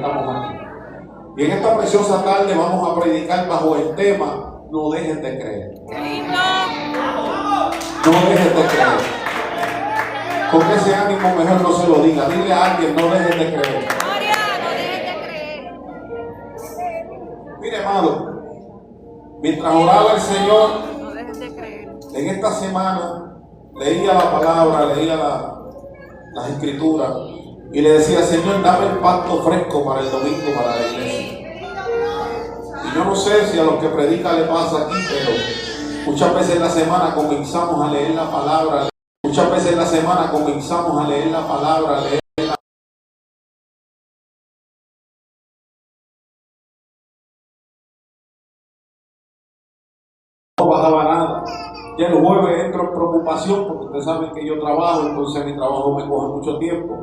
estamos aquí. Y en esta preciosa tarde vamos a predicar bajo el tema: no dejes de creer. No dejes de creer. Con ese ánimo mejor no se lo diga. Dile a alguien: no dejes de creer. Mire, amado, mientras oraba el Señor, en esta semana leía la palabra, leía las escrituras y le decía: Señor, dame el pacto fresco para el domingo, para la iglesia. Y yo no sé si a los que predican le pasa aquí, pero muchas veces en la semana comenzamos a leer la palabra. Muchas veces en la semana comenzamos a leer la palabra, no bajaba nada. Ya el jueves entro en preocupación porque ustedes saben que yo trabajo, entonces mi trabajo me coge mucho tiempo.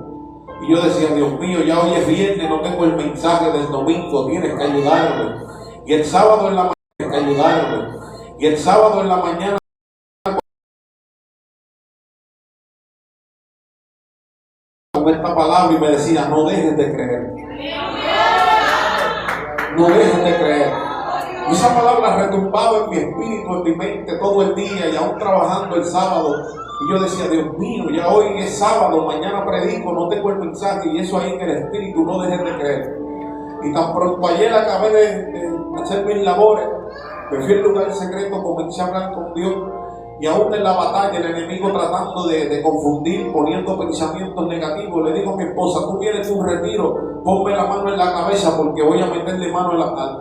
Y yo decía: Dios mío, ya hoy es viernes, no tengo el mensaje del domingo, tienes que ayudarme. Y el sábado en la mañana tienes que ayudarme. Y el sábado en la mañana con esta palabra y me decía: no dejes de creer. No dejes de creer. Y esa palabra retumbaba en mi espíritu, en mi mente todo el día, y aún trabajando el sábado. Y yo decía: Dios mío, ya hoy es sábado, mañana predico, no tengo el mensaje. Y eso ahí en el espíritu: no dejes de creer. Y tan pronto ayer acabé de hacer mis labores, me fui al lugar secreto, comencé a hablar con Dios. Y aún en la batalla, el enemigo tratando de confundir, poniendo pensamientos negativos, le dijo a mi esposa: tú vienes de un retiro, ponme la mano en la cabeza porque voy a meterle mano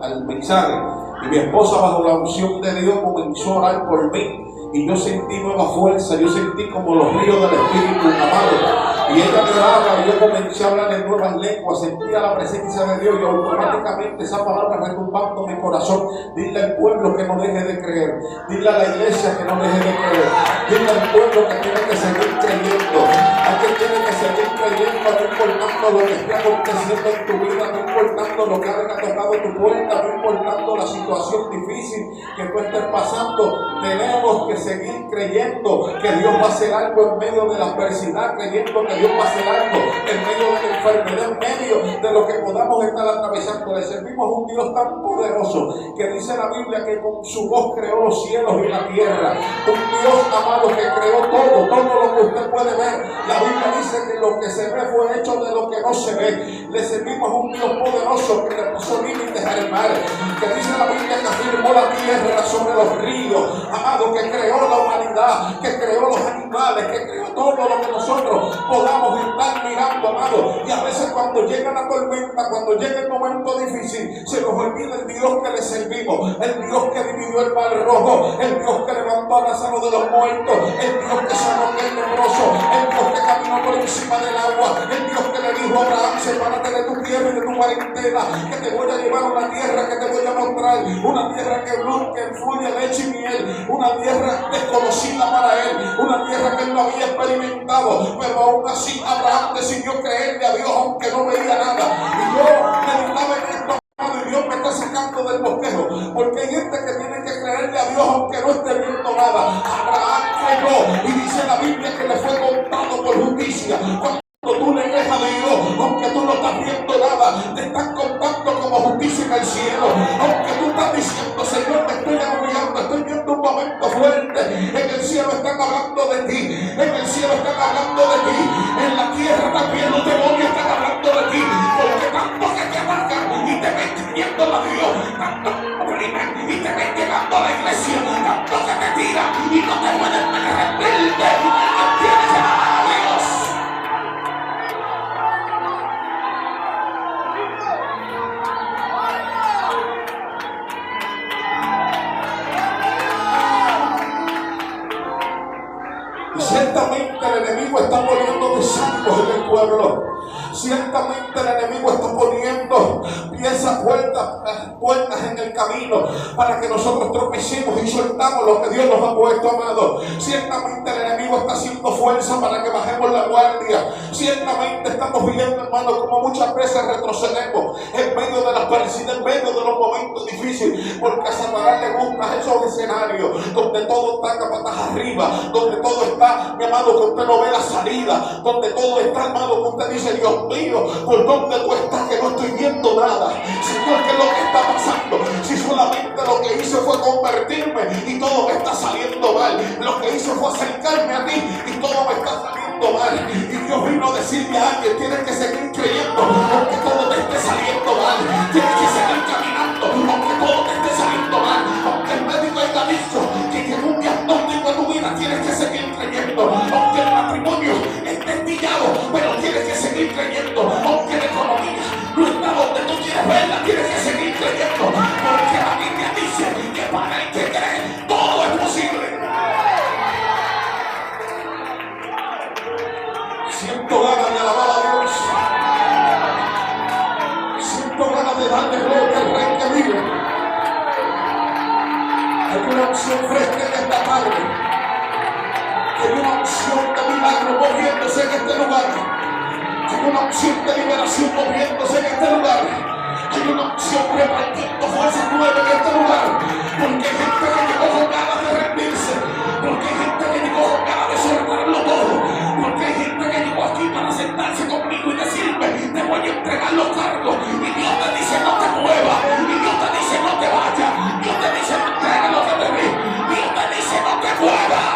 al mensaje. Y mi esposa, bajo la unción de Dios, comenzó a orar por mí. Y yo sentí nueva fuerza, yo sentí como los ríos del Espíritu, amado. Y ella me oraba y yo comencé a hablar en nuevas lenguas, sentía la presencia de Dios y automáticamente esa palabra retumbando en mi corazón. Dile al pueblo que no deje de creer, dile a la iglesia que no deje de creer, dile al pueblo que tiene que seguir creyendo. Alguien tiene que seguir creyendo, no importando lo que esté aconteciendo en tu vida, no importando lo que haya tocado tu puerta, no importando la situación difícil que tú estés pasando. Tenemos que seguir creyendo que Dios va a hacer algo en medio de la adversidad, creyendo que Dios va a hacer algo en medio de la enfermedad, en medio de lo que podamos estar atravesando. Le servimos a un Dios tan poderoso que dice la Biblia que con su voz creó los cielos y la tierra. Un Dios, amado, que creó todo lo que usted puede ver. La Biblia dice que lo que se ve fue hecho de lo que no se ve. Le servimos a un Dios poderoso que le puso límites al mar, que dice la Biblia que afirmó la tierra sobre los ríos, amado, que creó la humanidad, que creó los animales, que creó todo lo que nosotros podamos estar mirando, amado. Y a veces cuando llega la tormenta, cuando llega el momento difícil, se nos olvida el Dios que le servimos, el Dios que dividió el mar rojo, el Dios que levantó a Lázaro de los muertos, el Dios que sanó al leproso, el Dios que caminó por encima del agua, el Dios que le dijo a Abraham: sepárate de tu tierra y de tu parentela, que te voy a llevar a una tierra que te voy a mostrar, una tierra que fluye leche y miel, una tierra desconocida para él, una tierra que él no había experimentado, pero aún así Abraham decidió creerle a Dios aunque no veía nada. Y yo meditaba en esto, y Dios me está sacando del bosquejo, porque hay gente que tiene que creerle a Dios aunque no esté viendo nada. Abraham creyó y dice la Biblia que le fue contado por justicia. Cuando tú le crees a Dios, aunque tú no estás viendo nada, te están contando como justicia en el cielo. Aunque tú estás diciendo: Señor, me estoy agobiando, estoy viendo un momento fuerte, en el cielo están hablando de ti, en el cielo están hablando de ti, en la tierra también los demonios están hablando de ti, porque tanto que te amargan y te ven creyendo a Dios, tanto que oprimen y te ven llegando a la iglesia, tanto que te tiran y no te pueden arrepentirte, porque tienes a Dios. Ciertamente el enemigo está poniendo desánimos en el pueblo. Ciertamente el enemigo está poniendo piezas puertas en el camino para que nosotros tropecemos y soltamos lo que Dios nos ha puesto, amado. Ciertamente el enemigo está haciendo fuerza para que bajemos la guardia. Ciertamente estamos viendo, hermano, como muchas veces retrocedemos en medio de la adversidad, en medio de los momentos difíciles, porque a Satanás le gustan esos escenarios donde todo está patas arriba, donde todo está, mi amado, que usted no ve la salida, donde todo está, hermano, que usted dice: Dios mío, ¿por dónde tú estás? Que no estoy viendo nada. Señor, ¿qué es lo que está pasando? Si solamente lo que hice fue convertirme y todo me está saliendo mal. Lo que hice fue acercarme a ti y todo me está saliendo mal. Y Dios vino a decirle a alguien: tienes que seguir creyendo aunque todo te esté saliendo mal. Tienes que seguir caminando aunque todo te esté saliendo mal. Aunque el médico haya dicho que tiene un diagnóstico en tu vida, tienes que seguir creyendo. Aunque el matrimonio esté pillado, pero tienes que seguir creyendo. Aunque la economía no está donde tú quieres verla, tienes que seguir creyendo. Porque la Biblia dice que para el que cree todo es posible. Siento ganas de alabar a Dios. Siento ganas de darle gloria al Rey que vive. Hay una unción fresca en esta tarde. Hay una unción de milagro moviéndose en este lugar. Hay una unción de liberación moviéndose en este lugar. Hay una unción repartiendo fuerzas nuevas en este lugar. Porque hay gente que llegó con ganas de rendirse. Porque hay gente que llegó con ganas de soltarlo todo. Porque hay gente que llegó aquí para sentarse conmigo y decirme: te voy a entregar los cargos. Y Dios te dice: no te muevas. Y Dios te dice: no te vayas. Dios te dice: no entregues lo que te di. Dios te dice: no te muevas.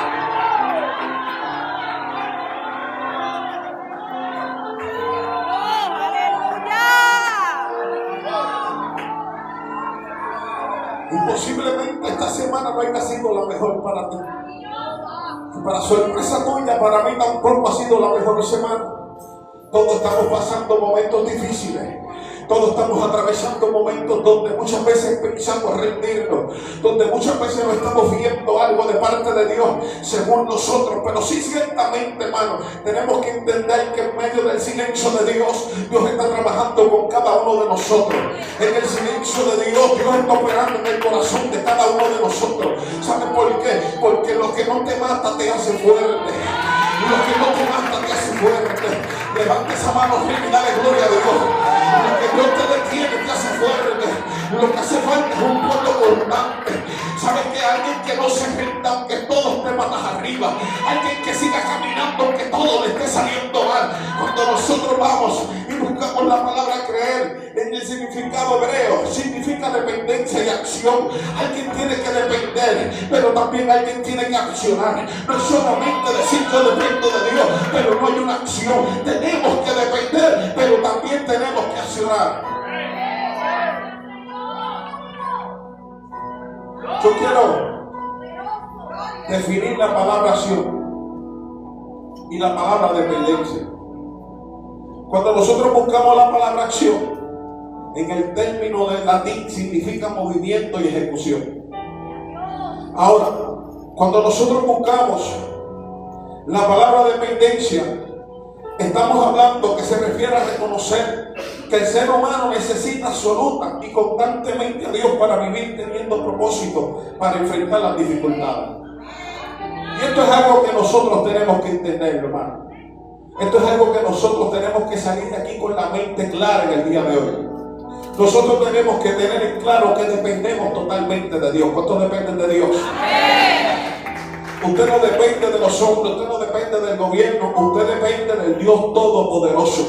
Y posiblemente esta semana no haya sido la mejor para ti. Y para sorpresa tuya, para mí tampoco ha sido la mejor semana. Todos estamos pasando momentos difíciles. Todos estamos atravesando momentos donde muchas veces pensamos rendirnos, donde muchas veces no estamos viendo algo de parte de Dios según nosotros. Pero sí, ciertamente, hermano, tenemos que entender que en medio del silencio de Dios, Dios está trabajando con cada uno de nosotros. En el silencio de Dios, Dios está operando en el corazón de cada uno de nosotros. ¿Sabe por qué? Porque lo que no te mata te hace fuerte. Lo que no te mata te hace fuerte. Levanta esa mano y dale gloria a Dios. Lo que Dios te detiene te hace fuerte. Lo que hace falta es un pueblo constante. ¿Sabes que alguien que no se rinda aunque todo esté patas arriba? Alguien que siga caminando aunque todo le esté saliendo mal. Cuando nosotros vamos y buscamos la palabra creer en el significado hebreo, significa dependencia y acción. Alguien tiene que depender, pero también alguien tiene que accionar. No es solamente decir yo dependo de Dios, pero no hay una acción. Tenemos que depender, pero también tenemos que accionar. Yo quiero definir la palabra acción y la palabra dependencia. Cuando nosotros buscamos la palabra acción, en el término del latín significa movimiento y ejecución. Ahora, cuando nosotros buscamos la palabra dependencia, estamos hablando que se refiere a reconocer que el ser humano necesita absoluta y constantemente a Dios para vivir teniendo propósito para enfrentar las dificultades. Y esto es algo que nosotros tenemos que entender, hermano. Esto es algo que nosotros tenemos que salir de aquí con la mente clara en el día de hoy. Nosotros tenemos que tener en claro que dependemos totalmente de Dios. ¿Cuántos dependen de Dios? Amén. Usted no depende de los hombres, usted no depende del gobierno, usted depende del Dios Todopoderoso.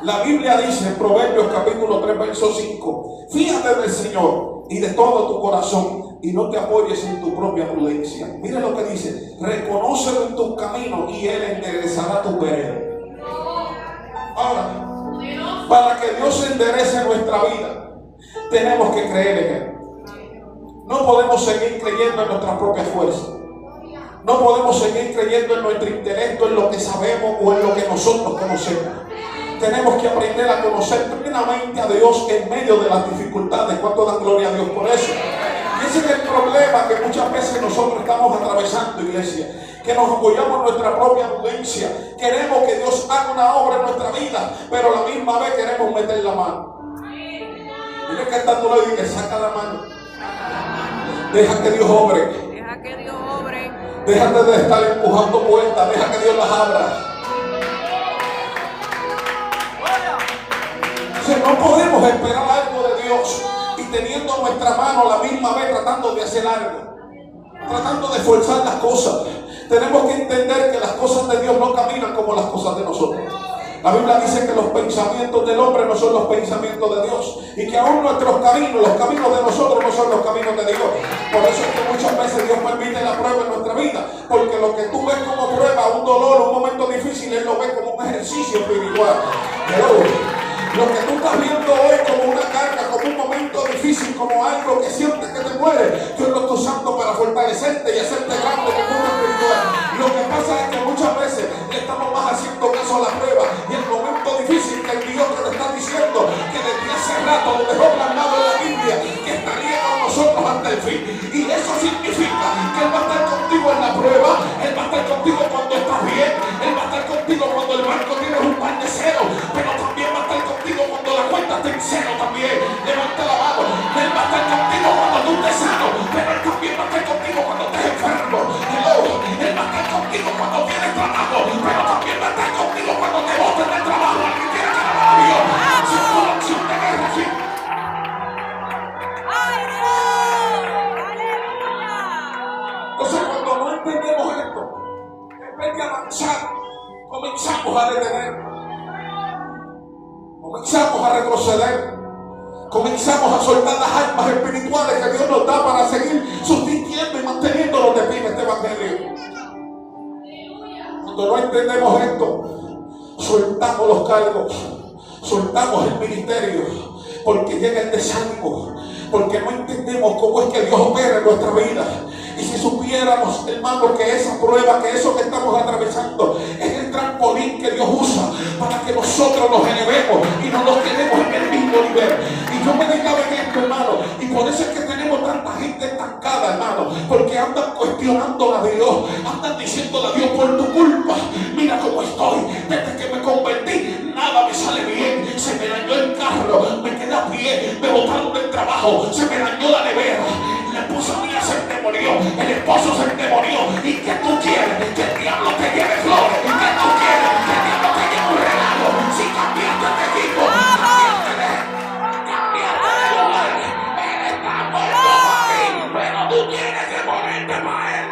La Biblia dice en Proverbios capítulo 3, verso 5: fíjate del Señor y de todo tu corazón y no te apoyes en tu propia prudencia. Mira lo que dice: reconócelo en tus caminos y Él enderezará tu vereda. Ahora, para que Dios enderece nuestra vida, tenemos que creer en Él. No podemos seguir creyendo en nuestras propias fuerzas. No podemos seguir creyendo en nuestro intelecto, en lo que sabemos o en lo que nosotros conocemos. Tenemos que aprender a conocer plenamente a Dios en medio de las dificultades. ¿Cuánto dan gloria a Dios por eso? Y ese es el problema que muchas veces nosotros estamos atravesando, iglesia. Que nos apoyamos en nuestra propia prudencia. Queremos que Dios haga una obra en nuestra vida, pero a la misma vez queremos meter la mano. Dile que está tú le dices: saca la mano. Deja que Dios obre. Deja que Dios obre. Déjate de estar empujando puertas. Deja que Dios las abra. No podemos esperar algo de Dios y teniendo nuestra mano a la misma vez tratando de hacer algo, tratando de forzar las cosas. Tenemos que entender que las cosas de Dios no caminan como las cosas de nosotros. La Biblia dice que los pensamientos del hombre no son los pensamientos de Dios, y que aún nuestros caminos, los caminos de nosotros no son los caminos de Dios. Por eso es que muchas veces Dios permite la prueba en nuestra vida, porque lo que tú ves como prueba, un dolor, un momento difícil, Él lo ve como un ejercicio espiritual. Lo que tú estás viendo hoy como una carga, como un momento difícil, como algo que sientes que te muere, Dios lo está usando para fortalecerte y hacerte grande como un espiritual. Lo que pasa es que muchas veces le estamos más haciendo caso a la prueba y el momento difícil que el Dios que te está diciendo que desde hace rato lo dejó plasmado en la Biblia, que estaría con nosotros hasta el fin. Y eso significa que Él va a estar contigo en la prueba, Él va a estar contigo cuando estás bien, Él va a estar contigo cuando el banco tiene un par de ceros, pero también va a estar contigo cuando la cuenta está en cero también. Levanta la mano. Él va a estar contigo cuando tú estés sano, pero Él también va a estar contigo cuando estés enfermo. Él va a estar contigo cuando tienes trabajo, pero también va a estar contigo cuando te boten del trabajo. Alguien tiene que alabar a Dios. Sin acción de guerra, sí. Entonces, cuando no entendemos esto, en vez de avanzar, comenzamos a detener. Comenzamos a retroceder, comenzamos a soltar las armas espirituales que Dios nos da para seguir sustituyendo y manteniéndonos de pie en este evangelio. Cuando no entendemos esto, soltamos los cargos, soltamos el ministerio, porque llega el desánimo, porque no entendemos cómo es que Dios opera en nuestra vida. Y si supiéramos, hermano, que esa prueba, que eso que estamos atravesando es el trampolín que Dios usa para que nosotros nos elevemos y no nos quedemos en el mismo nivel. Y yo me dedicaba en esto, hermano, y por eso es que tenemos tanta gente estancada, hermano, porque andan cuestionando a Dios, andan diciéndole a Dios: por tu culpa, mira cómo estoy, desde que me convertí, nada me sale bien, se me dañó el carro, me quedé a pie, me botaron del trabajo, se me dañó la nevera, la esposa mía se endemonió, el esposo se endemonió. ¿Y qué tú quieres? Que el diablo te lleve flores. ¿Qué tú quieres? Que el diablo te lleve un regalo. Si cambiaste de equipo, cambiaste de lugar, Él está muerto para ti, pero tú tienes que ponerte para Él.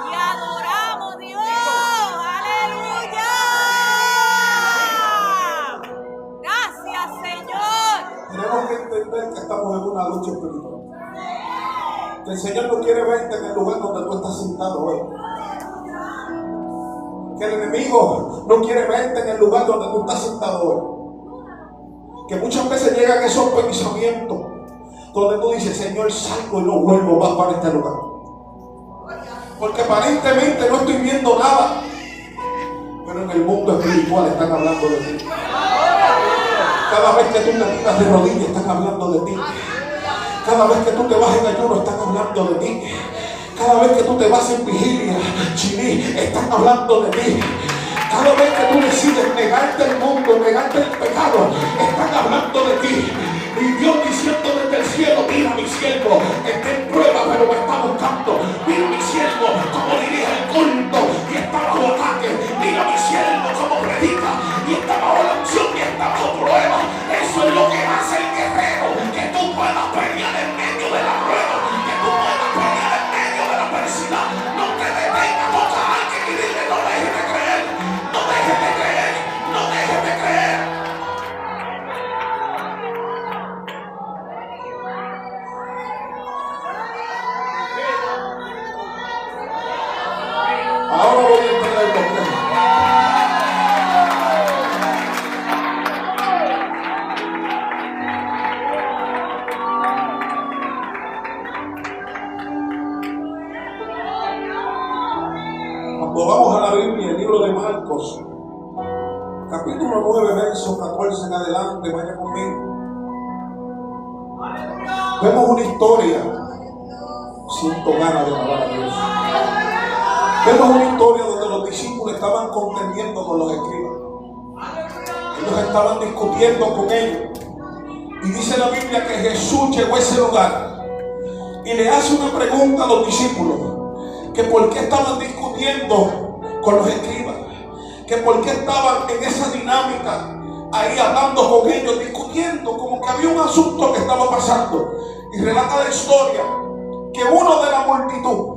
Y adoramos Dios. Aleluya. Gracias, Señor. Tenemos que entender que estamos en una lucha espiritual. Que el Señor no quiere verte en el lugar donde tú estás sentado hoy. Que el enemigo no quiere verte en el lugar donde tú estás sentado hoy. Que muchas veces llegan esos pensamientos donde tú dices: Señor, salgo y no vuelvo más para este lugar. Porque aparentemente no estoy viendo nada, pero en el mundo espiritual están hablando de ti. Cada vez que tú te tiras de rodillas, están hablando de ti. Cada vez que tú te vas en ayuno, están hablando de ti. Cada vez que tú te vas en vigilia, Chiní, están hablando de ti. Cada vez que tú decides negarte el mundo, negarte el pecado, están hablando de ti. Y Dios diciendo desde el cielo: mira mi siervo, está en prueba pero me está buscando. Mira mi siervo cómo dirige el culto y está bajo ataque. Mira mi siervo cómo predica y está bajo la unción y está bajo prueba. Eso es lo que hace el guerrero, que tú puedas pelear en medio de la prueba, que tú puedas pelear en medio de la adversidad. No te detengas, toca a alguien y dile: no dejes de creer, no dejes de creer, no dejes de creer. Ahora voy a entender por qué. Cuando vamos a la Biblia, el libro de Marcos, capítulo 9, verso 14 en adelante, vaya conmigo. Vemos una historia. Siento ganas de alabar a Dios. Vemos una historia donde los discípulos estaban contendiendo con los escribas. Ellos estaban discutiendo con ellos. Y dice la Biblia que Jesús llegó a ese lugar y le hace una pregunta a los discípulos: que por qué estaban discutiendo con los escribas, que por qué estaban en esa dinámica ahí hablando con ellos, discutiendo, como que había un asunto que estaba pasando. Y relata la historia que uno de la multitud,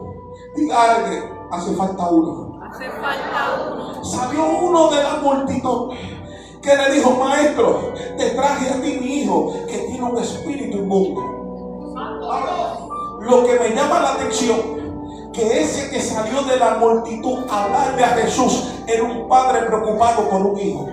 diga a alguien, hace falta uno. Hace falta uno. Salió uno de la multitud que le dijo: maestro, te traje a ti mi hijo que tiene un espíritu inmundo. Ahora, lo que me llama la atención, que ese que salió de la multitud a hablarle a Jesús era un padre preocupado por un hijo.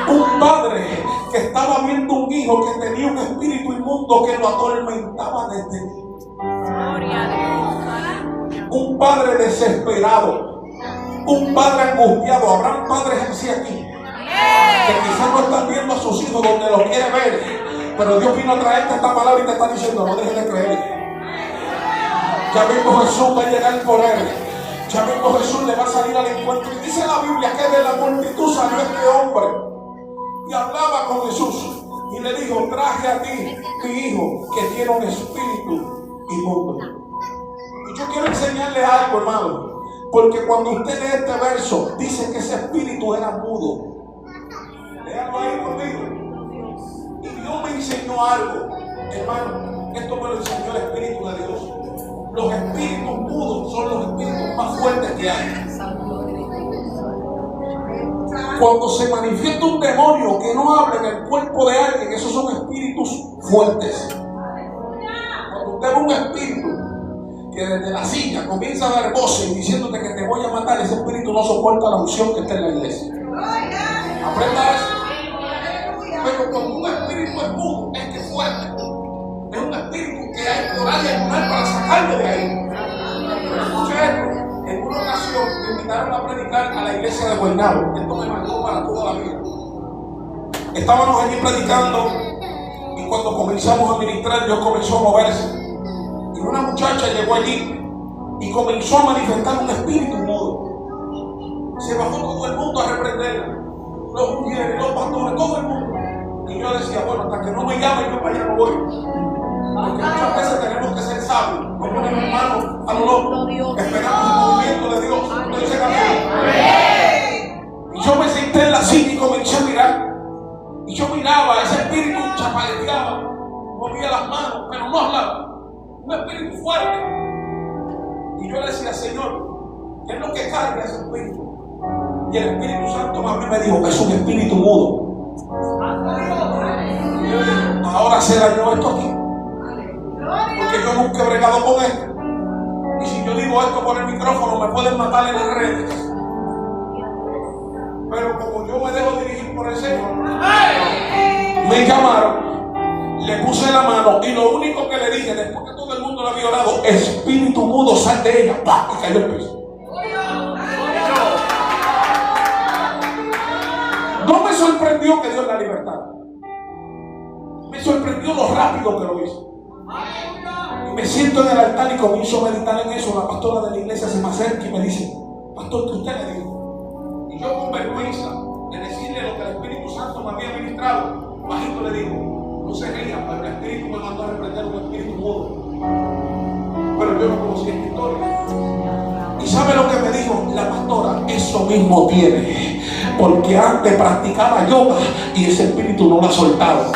Un padre que estaba viendo un hijo que tenía un espíritu inmundo que lo atormentaba desde niño. Un padre desesperado, un padre angustiado. Habrán padres así aquí que quizás no están viendo a sus hijos donde los quiere ver, pero Dios vino a traerte esta palabra y te está diciendo: no dejes de creer. Ya mismo Jesús va a llegar por él. Ya mismo Jesús le va a salir al encuentro. Y dice la Biblia que de la multitud salió este hombre y hablaba con Jesús y le dijo: traje a ti mi hijo que tiene un espíritu inmundo. Y yo quiero enseñarle algo, hermano, porque cuando usted lee este verso dice que ese espíritu era mudo. Léalo ahí conmigo. Y Dios me enseñó algo, hermano. Esto me lo enseñó el Espíritu de Dios. Los espíritus mudos son los espíritus más fuertes que hay. Cuando se manifiesta un demonio que no habla en el cuerpo de alguien, esos son espíritus fuertes. Cuando usted ve un espíritu que desde la silla comienza a dar voces diciéndote que te voy a matar, ese espíritu no soporta la unción que está en la iglesia. Aprenda eso. Pero cuando un espíritu es mudo, es que es fuerte. Es un espíritu que hay que orar y ayunar para sacarlo de ahí. Escucha esto. En una ocasión me invitaron a predicar a la iglesia de Guaynabo. Esto me marcó para toda la vida. Estábamos allí predicando y cuando comenzamos a ministrar, Dios comenzó a moverse. Y una muchacha llegó allí y comenzó a manifestar un espíritu mudo. Se bajó todo el mundo a reprenderla. Los mujeres, los pastores, todo el mundo. Y yo decía: bueno, hasta que no me llamen, yo para allá no voy. Porque muchas veces tenemos que ser sabios. No ponemos manos a lo loco. Esperamos el movimiento de Dios. ¿Ustedes se cambió? Y yo me senté en la silla y comencé a mirar. Y yo miraba, ese espíritu chapaleteaba, movía las manos, pero no hablaba. Un espíritu fuerte. Y yo le decía: Señor, ¿qué es lo que carga ese espíritu? Y el Espíritu Santo me dijo: es un espíritu mudo. Ahora se dañó esto aquí, porque yo nunca he bregado con esto. Y si yo digo esto por el micrófono, me pueden matar en las redes. Pero como yo me dejo dirigir por el Señor, me llamaron, le puse la mano y lo único que le dije, después que todo el mundo la había orado: espíritu mudo, sal de ella. ¡Pah! Y cayó el piso. No me sorprendió que Dios la libertara. Me sorprendió lo rápido que lo hizo. Y me siento en el altar y comienzo a meditar en eso. La pastora de la iglesia se me acerca y me dice: pastor, ¿qué usted le dijo? Y yo, con vergüenza de decirle lo que el Espíritu Santo me había ministrado, bajito le digo: no se ría, pero el Espíritu me mandó a reprender un espíritu mudo. Pero yo no conocía esta historia. ¿Y sabe lo que me dijo la pastora? Eso mismo tiene, porque antes practicaba yoga y ese espíritu no lo ha soltado.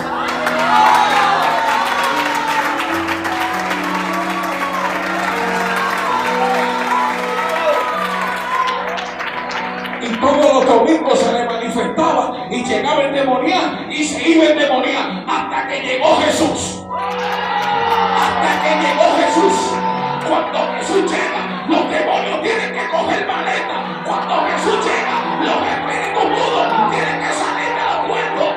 Y todos los domingos se le manifestaba y llegaba el endemoniado y se iba el endemoniado hasta que llegó Jesús. Hasta que llegó Jesús. Cuando Jesús llega, los demonios tienen que coger maleta. Cuando Jesús llega, los espíritus mudos tienen que salir de los cuerpos.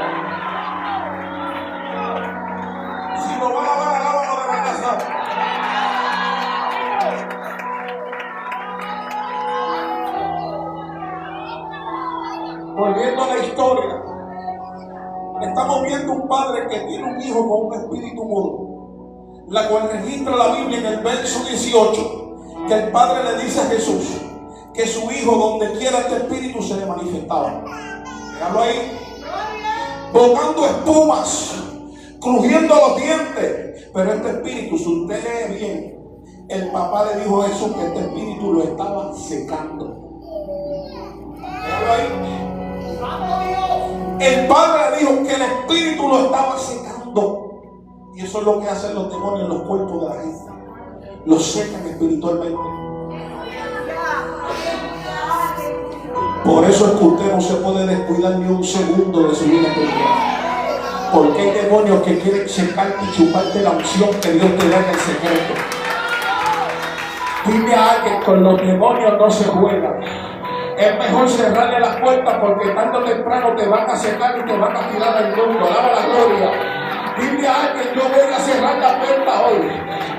Si lo van a dar, alábalo de verdad. Volviendo a la historia, estamos viendo un padre que tiene un hijo con un espíritu mudo, la cual registra la Biblia en el verso 18, que el padre le dice a Jesús que su hijo, donde quiera este espíritu, se le manifestaba. Déjalo ahí. Botando espumas, crujiendo los dientes. Pero este espíritu, si usted lee bien, el papá le dijo a Jesús que este espíritu lo estaba secando. Déjalo ahí. El padre le dijo que el espíritu lo estaba secando. Y eso es lo que hacen los demonios en los cuerpos de la gente. Los secan espiritualmente. Por eso es que usted no se puede descuidar ni un segundo de su vida espiritual. Porque hay demonios que quieren secarte y chuparte la unción que Dios te da en el secreto. Dile a alguien: con los demonios no se juega. Es mejor cerrarle las puertas, porque tarde o temprano te van a secar y te van a tirar al mundo. Alaba la gloria. Dile a alguien: yo voy a cerrar la puerta hoy.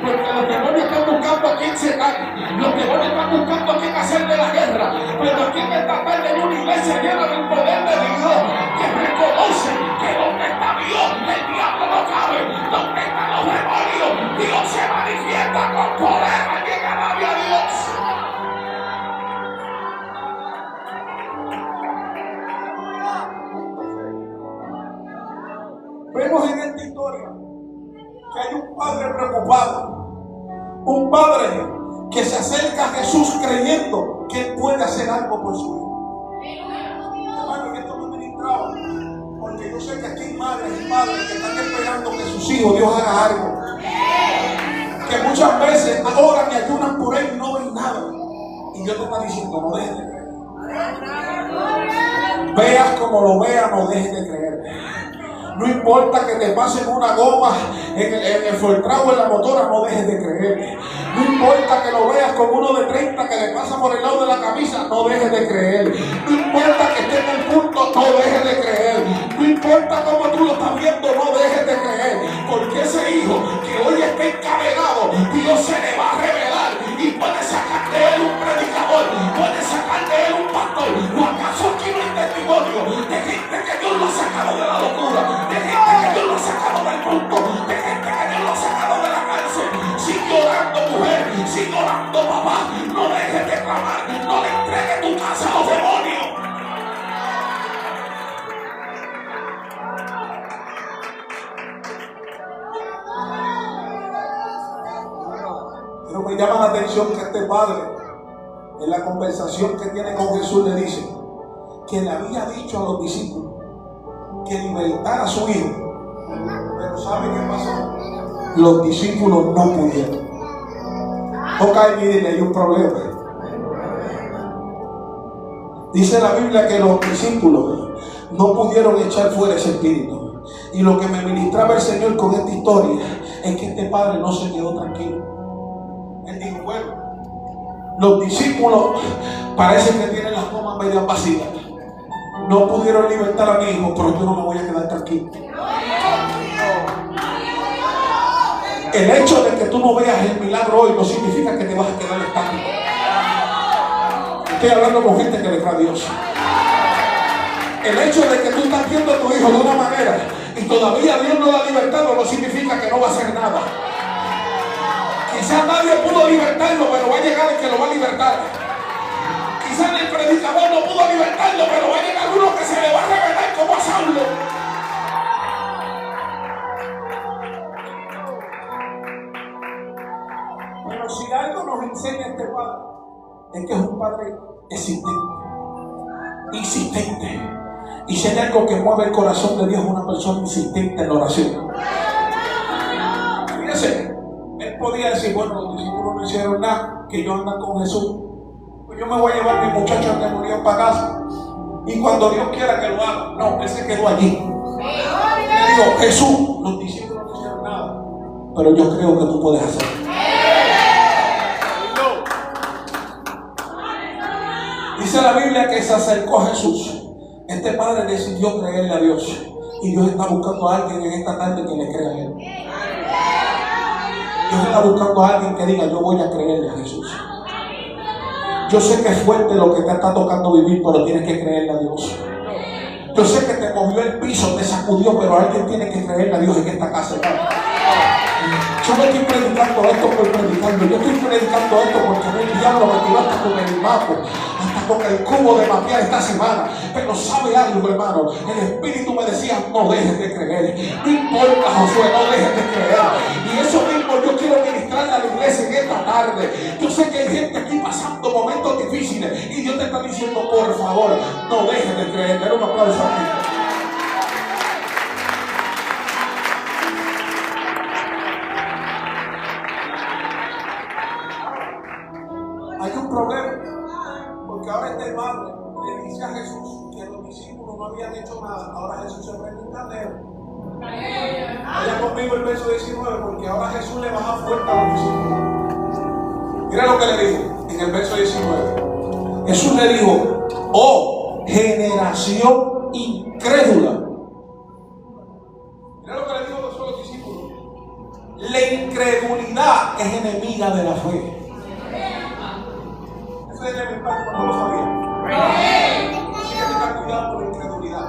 Porque los demonios están buscando a quien secar. Los demonios están buscando a quien hacerle la guerra. Pero aquí en esta tarde en una iglesia llena del poder de Dios, que reconoce que donde está Dios, el diablo no cabe. Donde están los demonios, Dios se manifiesta con poder. Alguien alabe a Dios. Vemos en esta historia que hay un padre preocupado, un padre que se acerca a Jesús creyendo que él puede hacer algo por su hijo. Hermano, esto me ministraba, porque yo sé que aquí hay madres y padres que están esperando que sus hijos Dios haga algo, que muchas veces oran y ayunan por él y no ven nada, y Dios te está diciendo: no dejes de creer. Veas como lo veas, no dejes de creer. No importa que te pasen una goma en el filtrado en la motora, no dejes de creer. No importa que lo veas como uno de 30 que le pasa por el lado de la camisa, no dejes de creer. No importa que esté en el punto, no dejes de creer. No importa cómo tú lo estás viendo, no dejes de creer. Porque ese hijo que hoy está encadenado, Dios se le va a revelar y puede sacar de él un predicador, puede sacar de él un pastor. ¿O acaso aquí no hay testimonio de gente que Dios lo ha sacado de la locura? De gente que Dios lo ha sacado del mundo, de gente que Dios lo ha sacado de la cárcel. Sigue orando, mujer, sigue orando, papá. No dejes de clamar, no le entregues tu casa a los demonios. Pero me llama la atención que este padre, en la conversación que tiene con Jesús, le dice que le había dicho a los discípulos que libertara a su hijo. Pero ¿sabe qué pasó? Los discípulos no pudieron. Toca y dile: hay un problema. Dice la Biblia que los discípulos no pudieron echar fuera ese espíritu. Y lo que me ministraba el Señor con esta historia es que este padre no se quedó tranquilo. Él dijo: bueno, los discípulos parece que tienen las gomas medio vacías. No pudieron libertar a mi hijo, pero yo no me voy a quedar tranquilo. El hecho de que tú no veas el milagro hoy no significa que te vas a quedar estático. Estoy hablando con gente que le cree a Dios. El hecho de que tú estás viendo a tu hijo de una manera y todavía Dios no lo ha libertado no significa que no va a hacer nada. Quizás nadie pudo libertarlo, pero va a llegar el que lo va a libertar. Quizás el predicador no pudo libertarlo, pero va a llegar uno que se le va a revelar como a Saulo. Pero si algo nos enseña este padre, es que es un padre insistente. Y si hay algo que mueve el corazón de Dios, es una persona insistente en la oración. Fíjese, él podía decir: bueno, los discípulos no hicieron nada, que yo ando con Jesús. Yo me voy a llevar a mi muchacho que murió para casa. Y cuando Dios quiera que lo haga. No, él se quedó allí. Le digo: Jesús, los discípulos no hicieron nada, pero yo creo que tú puedes hacerlo. Dice la Biblia que se acercó a Jesús. Este padre decidió creerle a Dios. Y Dios está buscando a alguien en esta tarde que le crea a Él. Dios está buscando a alguien que diga: yo voy a creerle a Jesús. Yo sé que es fuerte lo que te está tocando vivir, pero tienes que creerle a Dios. Yo sé que te movió el piso, te sacudió, pero alguien tiene que creerle a Dios en esta casa, hermano. Yo no estoy predicando esto por predicarlo. Yo estoy predicando esto porque el diablo me tiró hasta con el mapo, hasta con el cubo de mapear esta semana. Pero sabe algo, hermano. El Espíritu me decía: no dejes de creer. No importa, Josué, no dejes de creer. Y eso mismo yo quiero ministrarle a la iglesia en esta tarde. Yo sé que hay gente aquí pasando momentos difíciles y Dios te está diciendo: por favor, no dejes de creer. Dale un aplauso aquí. Hay un problema, porque ahora este padre le dice a Jesús que los discípulos no habían hecho nada. Ahora Jesús se prende un candelo. Vaya conmigo el verso 19, porque ahora Jesús le baja fuerte a los discípulos. Mira lo que le dijo en el verso 19. Jesús le dijo: oh generación incrédula. Mira lo que le dijo a los discípulos. La incredulidad es enemiga de la fe. Eso es elemental cuando lo sabía. Así que tenga cuidado con la incredulidad.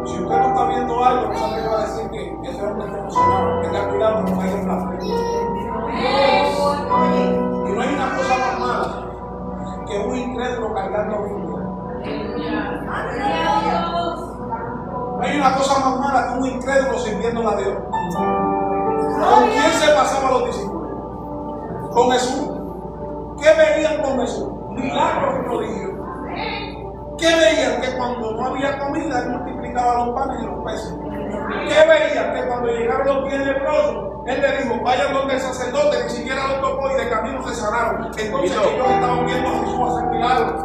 Si usted no está viendo algo, no sabe que va a decir que ese hombre está emocionado. Tenga cuidado que no caiga en la fe. Y no hay una cosa más mala que un incrédulo cargando Biblia. No hay una cosa más mala que un incrédulo sirviendo a Dios. ¿Con quién se pasaban los discípulos? Con Jesús. ¿Qué veían con Jesús? Milagros y prodigios. ¿Qué veían? Que cuando no había comida, Él multiplicaba los panes y los peces. ¿Qué veían? Que cuando llegaron los 10 leprosos, Él le dijo: vayan donde el sacerdote, ni siquiera los tocó y de camino se sanaron. Entonces ellos estaban viendo a Jesús hacer milagros.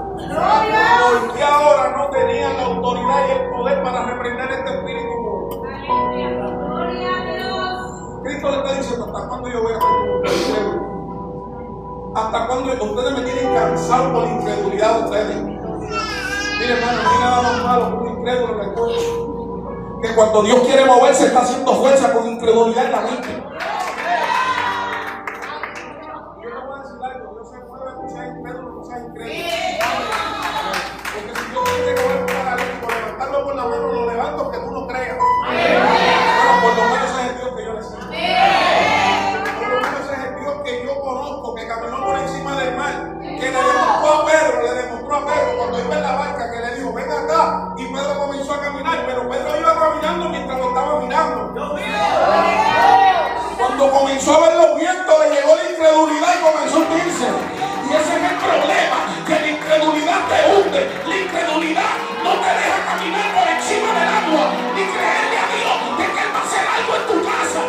Porque ahora no tenían la autoridad y el poder para reprender este espíritu. Cristo le está diciendo: ¿hasta cuándo yo voy a hacer incrédulo? ¿Hasta cuándo ustedes me tienen cansado por la incredulidad de ustedes? Mire, hermano, no hay nada más malo que un incrédulo en el cuerpo. Que cuando Dios quiere moverse está haciendo fuerza con incredulidad en la mente. Yo te voy a decir algo: Dios se mueve con ser incrédulo, no seas incrédulo. Porque si Dios quiere que vaya a paralítico, levantarlo por la mano, lo levanto aunque tú no creas. Bueno, por lo menos ese es el Dios que yo le sirvo. Por lo menos ese es el Dios que yo conozco, que caminó por encima del mar, que le demostró a Pedro cuando iba en la barca, que le dijo: ven acá, y Pedro comenzó a caminar, pero Pedro iba caminando mientras lo estaba mirando. Cuando comenzó a ver los vientos, le llegó la incredulidad y comenzó a hundirse. Y ese es el problema, que la incredulidad te hunde. La incredulidad no te deja caminar por encima del agua, ni creerle a Dios de que Él va a hacer algo en tu casa.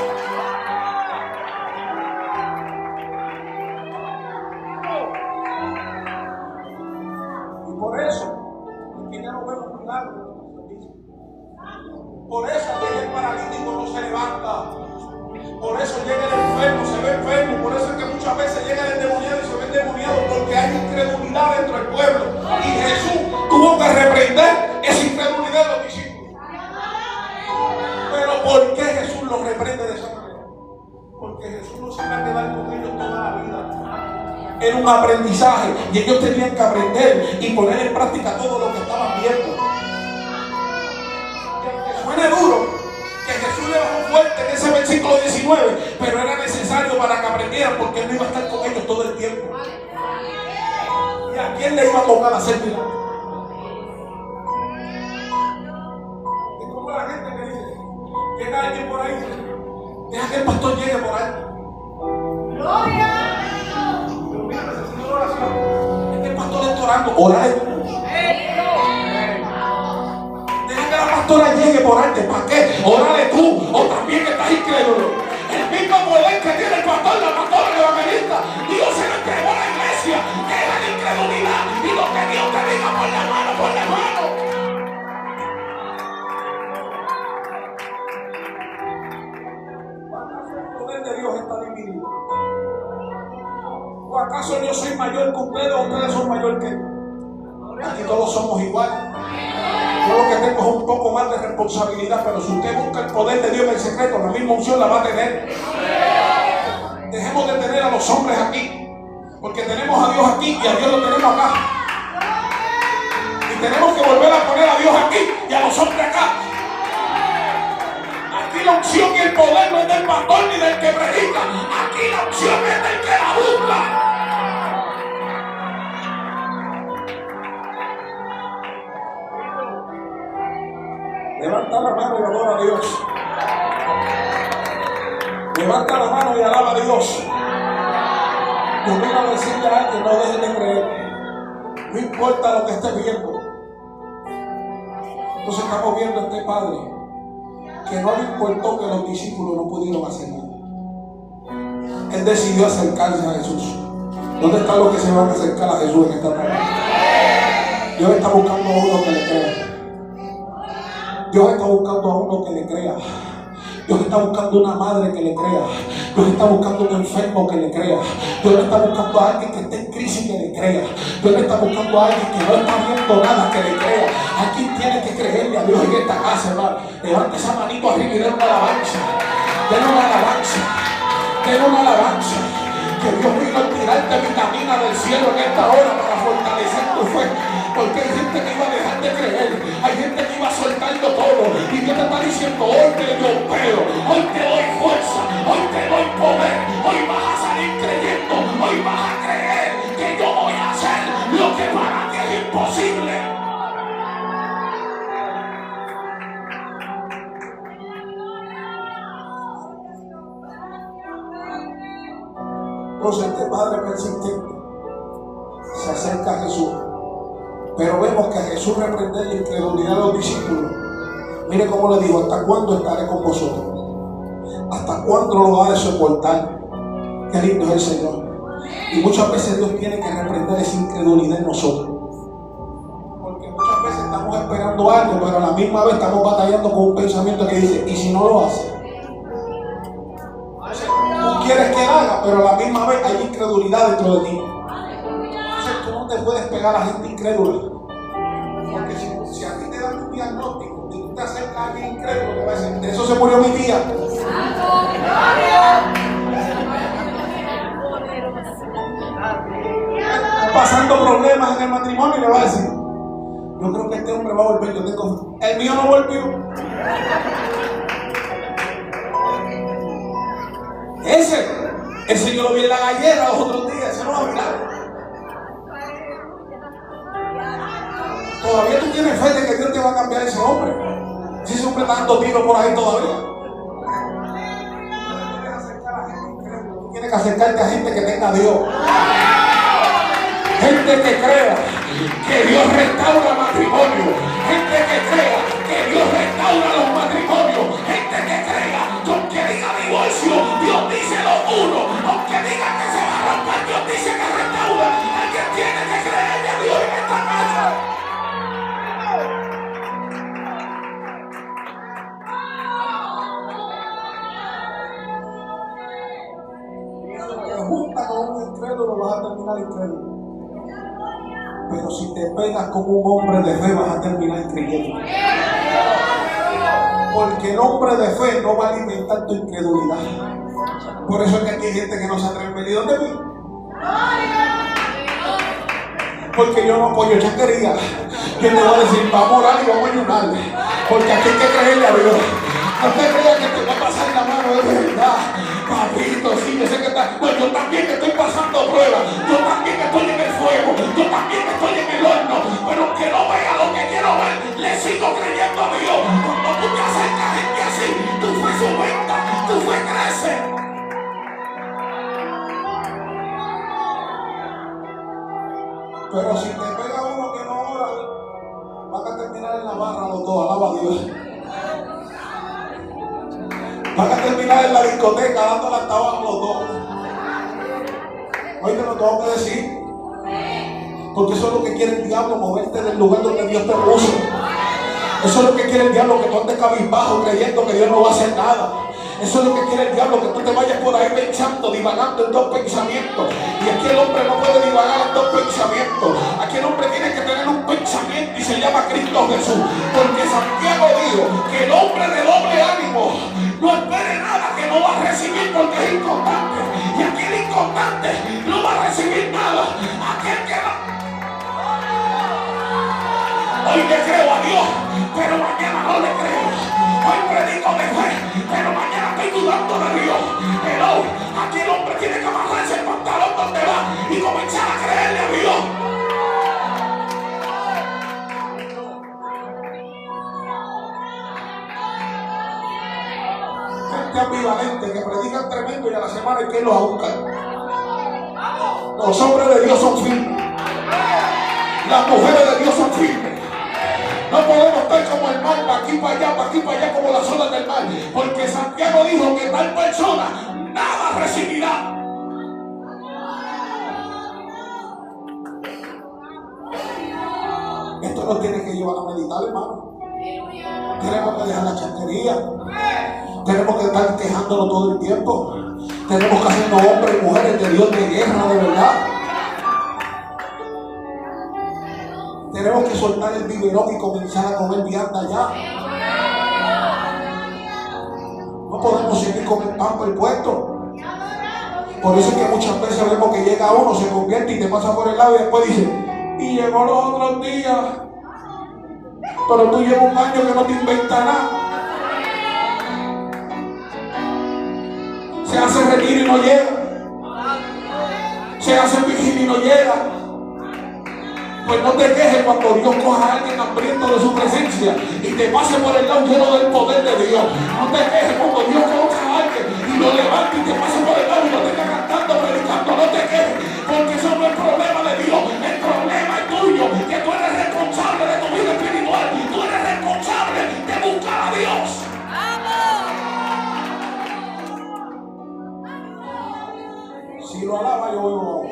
Y por eso, aquí ya no vemos milagros. Por eso llega el paralítico, no se levanta. Por eso llega el enfermo, se ve enfermo. Por eso es que muchas veces llega el endemoniado y se ve endemoniado, porque hay incredulidad dentro del pueblo. Y Jesús tuvo que reprender esa incredulidad de los discípulos. Pero ¿por qué Jesús los reprende de esa manera? Porque Jesús no se va a quedar con ellos toda la vida. Era un aprendizaje y ellos tenían que aprender y poner en práctica todo lo que estaban viendo. Y aunque suene duro, que Jesús le bajó fuerte en ese versículo 19, pero era necesario para que aprendieran, porque Él no iba a estar con ellos todo el tiempo. ¿Y a quién le iba a tocar hacer milagros? Es como la gente que dice: llega alguien por ahí, deja que el pastor llegue por ahí. ¡Gloria! Pero mira, necesito una oración. Es que el pastor está orando, orale tú. Deja que la pastora llegue por ahí. ¿Para qué? Órale tú, o también estás incrédulo. El mismo poder que tiene el pastor, la pastora, el evangelista, Dios se lo entregó a la iglesia, que es la incredulidad, y lo que Dios te diga, por la mano, por la mano. ¿O acaso el poder de Dios está dividido? ¿O acaso yo soy mayor que ustedes o ustedes son mayor que yo? Aquí todos somos iguales. Yo lo que tengo es un poco más de responsabilidad, pero si usted busca el poder de Dios en el secreto, la misma unción la va a tener. Dejemos de tener a los hombres aquí, porque tenemos a Dios aquí y a Dios lo tenemos acá. Y tenemos que volver a poner a Dios aquí y a los hombres acá. Aquí la unción y el poder no es del pastor ni del que predica. Aquí la unción es del que la busca. Levanta la mano y adora a Dios. Levanta la mano y alaba a Dios. Yo vengo a decirle a alguien: no dejen de creer. No importa lo que estés viendo. Entonces estamos viendo a este padre que no le importó que los discípulos no pudieron hacer nada. Él decidió acercarse a Jesús. ¿Dónde están los que se van a acercar a Jesús en esta tarde? Dios está buscando a uno que le crea. Dios está buscando a uno que le crea. Dios está buscando una madre que le crea. Dios está buscando un enfermo que le crea. Dios está buscando a alguien que esté en crisis que le crea. Dios está buscando a alguien que no está viendo nada que le crea. Aquí tiene que creerle a Dios en esta casa, hermano. Levante esa manito arriba y den una alabanza. Den una alabanza. Den una alabanza. Que Dios vino a tirarte vitamina del cielo en esta hora para fortalecer tu fe. Porque hay gente que iba a dejar de creer. Hay gente que iba soltando todo. Y Dios te está diciendo: hoy te doy pelo, hoy te doy fuerza, hoy te doy poder. Hoy vas a salir creyendo. Hoy vas a creer que yo voy a hacer lo que para ti es imposible. Entonces este padre persistente se acerca a Jesús, pero vemos que a Jesús reprende la incredulidad de los discípulos. Mire cómo le digo: ¿hasta cuándo estaré con vosotros? ¿Hasta cuándo lo va a soportar? Qué lindo es el Señor. Y muchas veces Dios tiene que reprender esa incredulidad en nosotros, porque muchas veces estamos esperando algo, pero a la misma vez estamos batallando con un pensamiento que dice: ¿y si no lo hace? Tú quieres que haga, pero a la misma vez hay incredulidad dentro de ti. Entonces tú no te puedes pegar a la gente incrédula, porque si a ti te dan un diagnóstico y tú te acercas a alguien incrédulo, te va a decir: de eso se murió mi tía. Pasando problemas en el matrimonio, y le va a decir: yo creo que este hombre va a volver. Yo tengo, el mío no volvió. Ese yo lo vi en la gallera los otros días. Ese no va a hablar. Todavía tú tienes fe de que Dios te va a cambiar ese hombre. Si ese hombre está dando tiros por ahí todavía. Tú tienes que acercarte a gente que tenga a Dios. Gente que crea que Dios restaura matrimonio. Gente que crea que Dios restaura los matrimonios. Gente que crea que aunque diga divorcio, Dios dice lo uno. Aunque diga que se va a romper, Dios dice que restaura. Alguien tiene que creerle a Dios en esta casa. Si te juntas con un incrédulo, vas a terminar incrédulo. Pero si te pegas con un hombre de fe, vas a terminar creyendo. Porque el hombre de fe no va a alimentar tu incredulidad. Por eso es que aquí hay gente que no se atreve a venir donde mí. Porque yo no apoyo chaquería. Yo te voy a decir: vamos a orar y vamos a ayunar. Porque aquí hay que creerle a Dios. No te creas que te va a pasar la mano de verdad. Papito, sí, yo sé que está. Pues yo también estoy pasando pruebas. Yo también estoy en el fuego. Yo también estoy en el horno. Pero aunque no vea lo que quiero ver, le sigo creyendo a Dios. Cuando tú te acercas a gente así, tu fe aumenta, tu fe crece. Pero si te pega uno que no ora, van a terminar en la barra los dos. Alaba a Dios. Van a terminar en la discoteca dándole hasta abajo los dos. Hoy te lo tengo que decir. Porque eso es lo que quiere el diablo, moverte del lugar donde Dios te puso. Eso es lo que quiere el diablo, que tú andes cabizbajo creyendo que Dios no va a hacer nada. Eso es lo que quiere el diablo, que tú te vayas por ahí pensando, divagando en dos pensamientos. Y aquí el hombre no puede divagar en dos pensamientos. Aquí el hombre tiene que tener un pensamiento y se llama Cristo Jesús. Porque Santiago dijo que el hombre de doble ánimo no espere nada que no va a recibir, porque es inconstante. Y aquel inconstante no va a recibir nada. Aquel que no. Hoy le creo a Dios, pero mañana no le creo. Hoy predico de fe, pero mañana estoy dudando de Dios. Pero aquí el hombre tiene que amarrarse el pantalón donde va y comenzar a creerle a Dios. Gente ambivalente que predican tremendo y a la semana hay que los buscan. Los hombres de Dios son firmes. Las mujeres de Dios son firmes. No podemos estar como el mar, para aquí para allá, como las olas del mar. Porque Santiago dijo que tal persona nada recibirá. nos tiene que llevar a meditar, hermano. Tenemos que dejar la chantería. Tenemos que estar quejándonos todo el tiempo. Tenemos que hacernos hombres y mujeres de Dios de guerra, de verdad. Tenemos que soltar el biberón y comenzar a comer vianda ya. No podemos seguir con el pan puesto. Por eso es que muchas veces vemos que llega uno, se convierte y te pasa por el lado y después dice, y llegó los otros días. Pero tú llevas un año que no te inventa nada. Se hace retiro y no llega. Se hace vigilia y no llega. Pues no te quejes cuando Dios coja a alguien hambriento de su presencia y te pase por el lado lleno del poder de Dios. No te quejes cuando Dios coja a alguien y lo levante y te pase por el lado y no te está cantando, predicando. No te quejes, porque eso no es problema de Dios. El problema es tuyo, que tú eres responsable de tu vida espiritual. Tú eres responsable de buscar a Dios. Si lo alaba, yo oigo.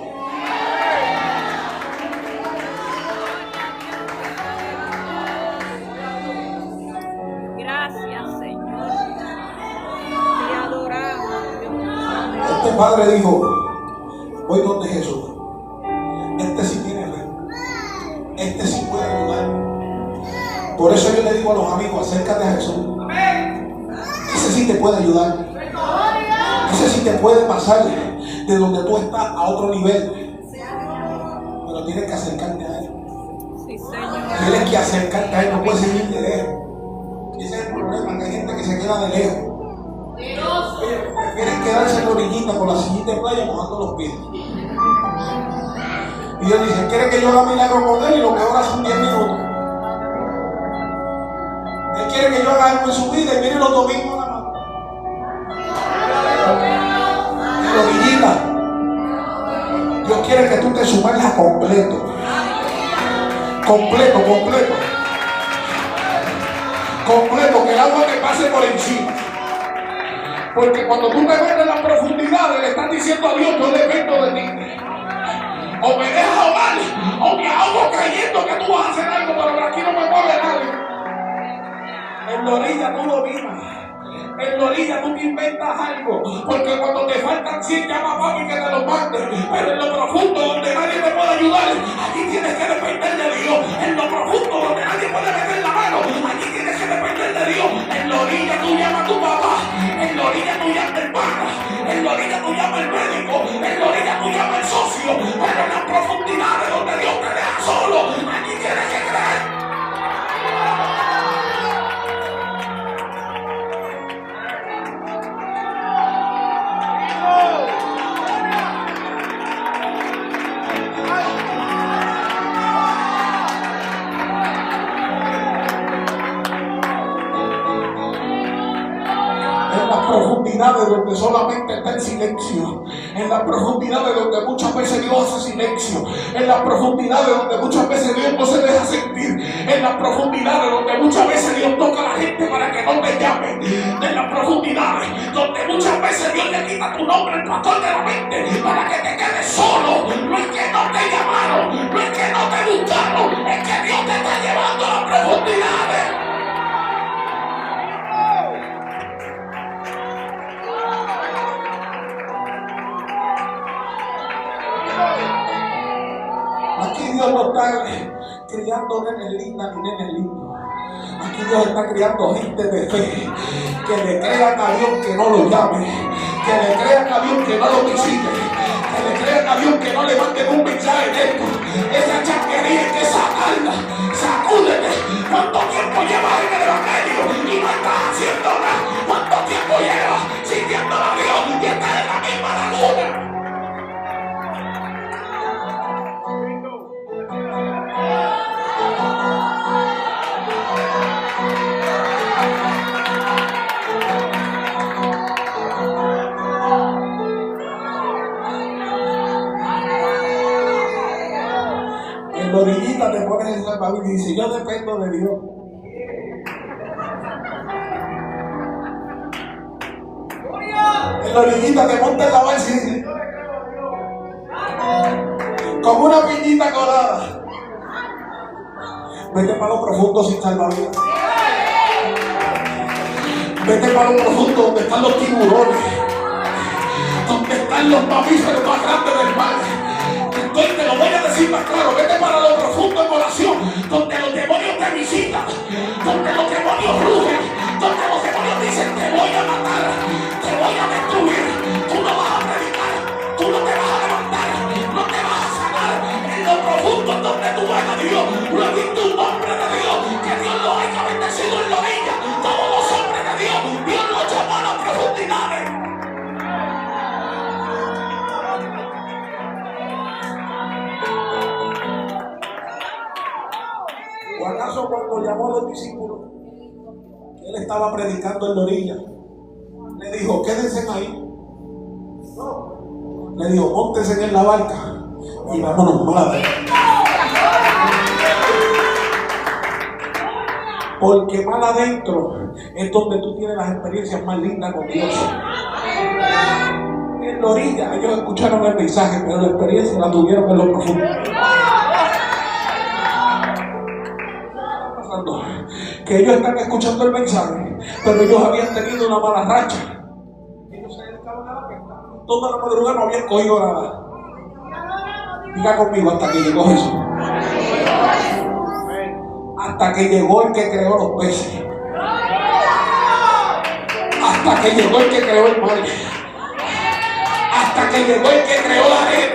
Gracias, Señor. Te adoramos, Dios. Este padre dijo, voy donde Jesús. Este sí tiene fe. Este sí puede ayudar. Por eso yo le digo a los amigos, acércate a Jesús. Ese sí te puede ayudar. Ese sí te puede pasar de donde tú estás a otro nivel. Pero tienes que acercarte a Él. Sí, Señor. Tienes que acercarte a Él, no puedes seguir de lejos. Ese es el problema, que hay gente que se queda de lejos. Oye, prefieren quedarse en la orillita con la sillita de playa mojando los pies. Y Dios dice, ¿quiere que yo haga milagro con Él? Y lo que ahora son 10 minutos. Él quiere que yo haga algo en su vida y viene los domingos nada más. En la orillita. Dios quiere que tú te sumerjas completo. Completo. Completo, que el agua te pase por encima. Porque cuando tú te ves en las profundidades, le estás diciendo a Dios, yo dependo de ti. O me dejas ahogar, o me ahogo creyendo que tú vas a hacer algo, pero aquí no me mueve nadie. En la orilla tú dominas. En la orilla tú te inventas algo. Porque cuando te faltan 100, llama a papi que te lo mande. Pero en lo profundo donde nadie te puede ayudar, allí tienes que depender de Dios. En lo profundo donde nadie puede meter la mano, allí tienes que depender de Dios. En la orilla tú llamas a tu papá. En la orilla tú llamas al pana. En la orilla tú llamas al médico. En la orilla tú llamas al socio. Pero en las profundidades donde Dios te deja solo, allí tienes que creer. Profundidades donde solamente está el silencio, en las profundidades donde muchas veces Dios hace silencio, en las profundidades donde muchas veces Dios no se deja sentir, en las profundidades donde muchas veces Dios toca a la gente para que no te llamen, en las profundidades donde muchas veces Dios le quita tu nombre al pastor de la mente para que te quedes solo. No es que no te llamaron, no es que no te buscaron, es que Dios te está llevando a las profundidades. Aquí Dios no está criando nenes lindas ni nenes lindos. Aquí Dios está criando gente de fe, que le crean a Dios que no lo llame, que le crean a Dios que no lo visite, que le crean a Dios que no le manden un mensaje de esto. Esa chanquería hay que sacarla, sacúdete. ¿Cuánto tiempo llevas en el evangelio y no estás haciendo nada? ¿Cuánto tiempo llevas sirviendo a Dios y estás en la misma laguna? En la orillita te pones el salvavidas y dices, yo dependo de Dios. En la orillita te montas en la balsa y dices, como una piñita colada. Vete para lo profundo sin salvavidas. Vete para lo profundo donde están los tiburones, donde están los mamíferos más grandes del mar. Entonces te lo voy a decir más claro. Vete para lo profundo en oración, donde los demonios te visitan, donde los demonios rugen, donde los demonios dicen: te voy a matar, te voy a destruir. Tú no vas a predicar, tú no te vas a levantar, no te vas a sanar. En lo profundo donde tú ves a Dios, lo he visto un hombre de Dios, que Dios lo haya bendecido en la orilla. Todos los hombres de Dios, Dios los llamó a las profundidades. ¿O acaso cuando llamó a los discípulos, que él estaba predicando en la orilla, le dijo: quédense ahí? No. Le dijo: móntense en la barca y vámonos más adentro. Porque más adentro es donde tú tienes las experiencias más lindas con Dios. En la orilla ellos escucharon el mensaje, pero la experiencia la tuvieron en lo profundo. Que ellos están escuchando el mensaje, pero ellos habían tenido una mala racha. Ellos se dedicaban a la pesca. Toda la madrugada no habían cogido nada. Diga conmigo: hasta que llegó Jesús. Hasta que llegó el que creó los peces. Hasta que llegó el que creó el mar. Hasta que llegó el que creó la red.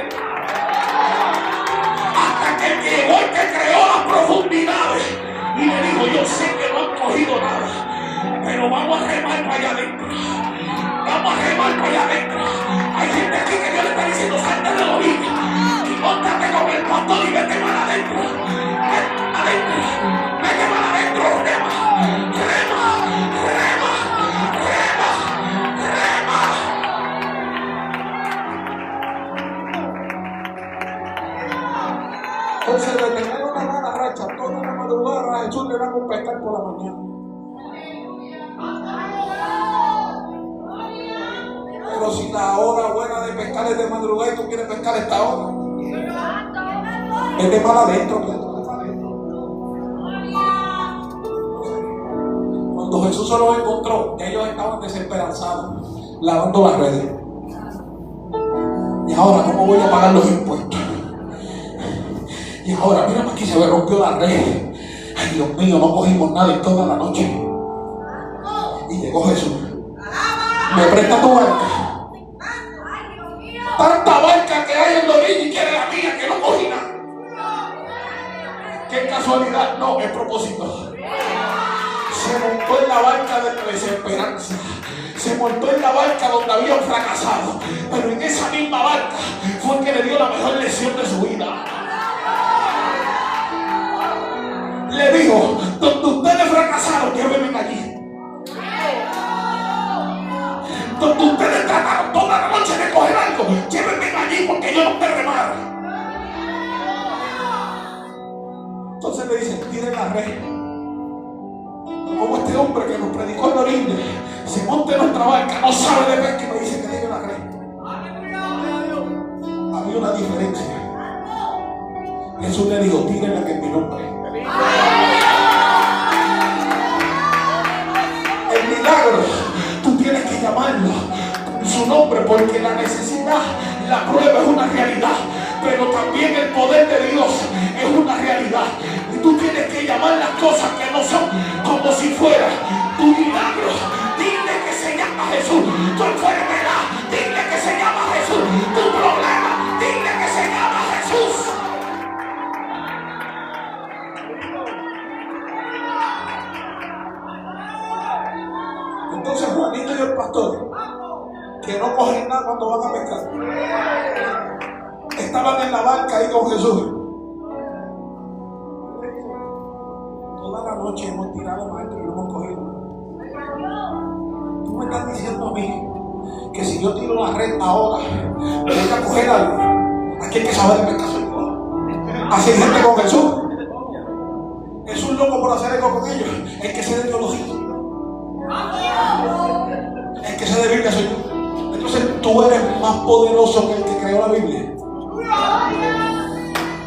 Hasta que llegó el que creó las profundidades. Y le dijo: yo sé que no han cogido nada, pero vamos a remar para allá adentro. Vamos a remar para allá adentro. Hay gente aquí que Dios le está diciendo: salte de la orilla y móntate con el pastor y vete para adentro. Vete adentro. Vete para adentro. Rema. Rema. Rema. Rema. Rema. Entonces, de tener una mala racha toda la madrugada, a Jesús le dan un pescar por la mañana. Pero si la hora buena de pescar es de madrugada y tú quieres pescar esta hora, vete para adentro, vete para adentro. Cuando Jesús se los encontró, ellos estaban desesperanzados, lavando las redes. Y ahora, ¿cómo voy a pagar los impuestos? Y ahora, mira, aquí se me rompió la red. Ay, Dios mío, no cogimos nada en toda la noche. Y llegó Jesús. ¿Me presta tu barca? Tanta barca que hay en la orilla y quiere la mía, que no cogí nada. Qué casualidad, no, es propósito. Se montó en la barca de la desesperanza. Se montó en la barca donde habían fracasado. Pero en esa misma barca fue que le dio la mejor lección de su vida. Le dijo: donde ustedes fracasaron, llévenme allí. Donde ustedes trataron toda la noche de coger algo, llévenme allí, porque yo no te remar. Entonces le dicen: tiren la red. Como este hombre que nos predicó en la orilla se monta en nuestra barca, no sabe de pesca y me dice que tiren la red. Había una diferencia. Jesús le dijo: tírenla, que es mi nombre. El milagro, tú tienes que llamarlo por su nombre, porque la necesidad, la prueba es una realidad, pero también el poder de Dios es una realidad. Y tú tienes que llamar las cosas que no son como si fuera tu milagro. Dile que se llama Jesús. Tu enfermedad, dile que se llama Jesús. Tu problema, dile que se llama Jesús. Entonces Juanito y el pastor, que no cogen nada cuando van a pescar, estaban en la barca ahí con Jesús. Toda la noche hemos tirado, maestro, y no hemos cogido. Tú me estás diciendo a mí que si yo tiro la red ahora, voy a coger algo. Aquí hay que saber de pescar soy yo. Así hay gente con Jesús. Es un loco por hacer algo con ellos. El que se de teología, el que se de Biblia soy yo. Entonces tú eres más poderoso que el que creó la Biblia.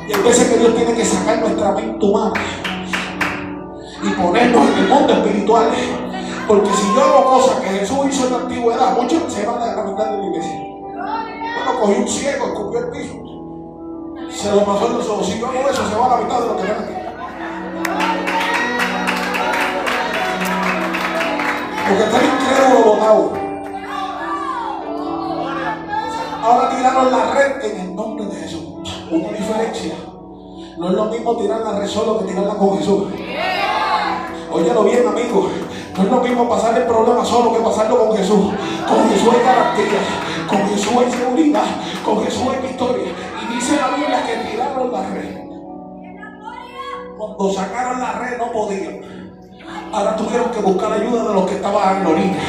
Y hay veces que Dios tiene que sacar nuestra mente humana y ponernos en el mundo espiritual. Porque si yo hago cosas que Jesús hizo en la antigüedad, muchos se van a la mitad de la iglesia. Bueno, cogió un ciego, escupió el piso, se lo pasó en los ojos. Si yo hago eso, se va a la mitad de lo que ven aquí. Porque está el incrédulo botado. Ahora tiraron la red en el nombre de Jesús. Una diferencia. No es lo mismo tirar la red solo que tirarla con Jesús. Óyelo bien, amigo. No es lo mismo pasar el problema solo que pasarlo con Jesús. Con Jesús hay garantía, con Jesús hay seguridad, con Jesús hay victoria. Y dice la Biblia que tiraron la red. Cuando sacaron la red no podían. Ahora tuvieron que buscar ayuda de los que estaban en la orilla.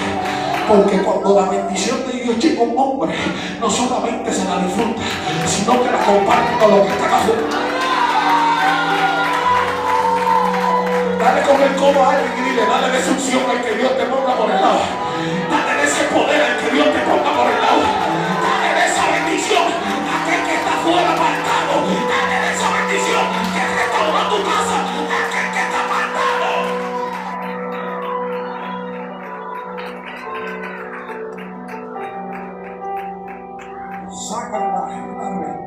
Porque cuando la bendición de Dios llega a un hombre, no solamente se la disfruta, sino que la comparte con los que están afuera. Dale con el codo a alguien y dile, dale de esa unción al que Dios te ponga por el lado. Dale de ese poder al que Dios te ponga por el lado. Dale de esa bendición a aquel que está fuera apartado. Dale de esa bendición que restaura tu casa a aquel que está apartado. Sacan la red